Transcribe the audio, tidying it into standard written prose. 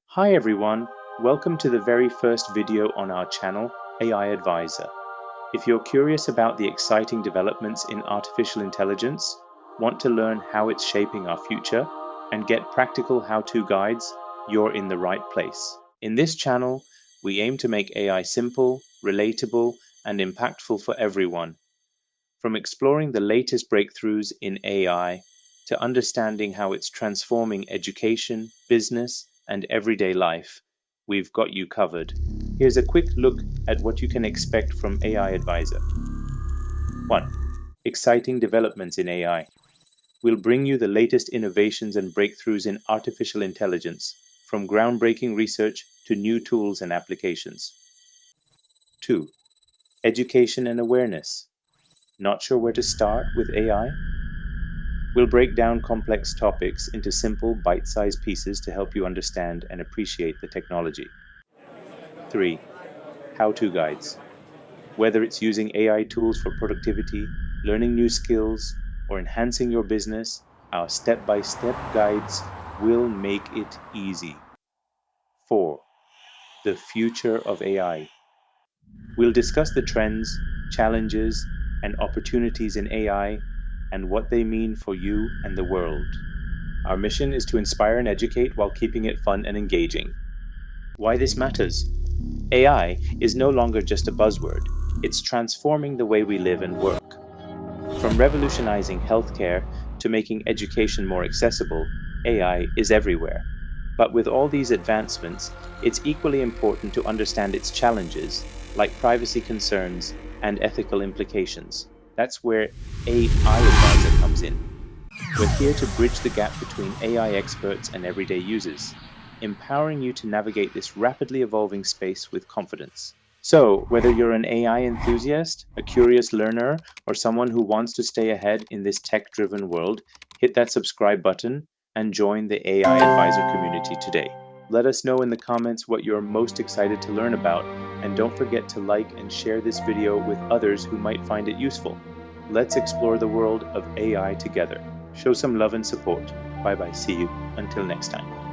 Hi everyone, welcome to the very first video on our channel, AI Advisor. If you're curious about the exciting developments in artificial intelligence, want to learn how it's shaping our future, and get practical how-to guides, you're in the right place. In this channel, we aim to make AI simple, relatable, and impactful for everyone. From exploring the latest breakthroughs in AI to understanding how it's transforming education, business, and everyday life, we've got you covered. Here's a quick look at what you can expect from AI Advisor. 1. Exciting developments in AI. We'll bring you the latest innovations and breakthroughs in artificial intelligence, from groundbreaking research to new tools and applications. 2. Education and awareness. Not sure where to start with AI? We'll break down complex topics into simple, bite-sized pieces to help you understand and appreciate the technology. 3. How-to guides. Whether it's using AI tools for productivity, learning new skills, or enhancing your business, our step-by-step guides will make it easy. 4. The future of AI. We'll discuss the trends, challenges, and opportunities in AI and what they mean for you and the world. Our mission is to inspire and educate while keeping it fun and engaging. Why this matters? AI is no longer just a buzzword. It's transforming the way we live and work. From revolutionizing healthcare to making education more accessible, AI is everywhere. But with all these advancements, it's equally important to understand its challenges, like privacy concerns and ethical implications. That's where AI Advisor comes in. We're here to bridge the gap between AI experts and everyday users, empowering you to navigate this rapidly evolving space with confidence. So, whether you're an AI enthusiast, a curious learner, or someone who wants to stay ahead in this tech-driven world, hit that subscribe button and join the AI Advisor community today. Let us know in the comments what you're most excited to learn about, and don't forget to like and share this video with others who might find it useful. Let's explore the world of AI together. Show some love and support. Bye bye. See you. Until next time.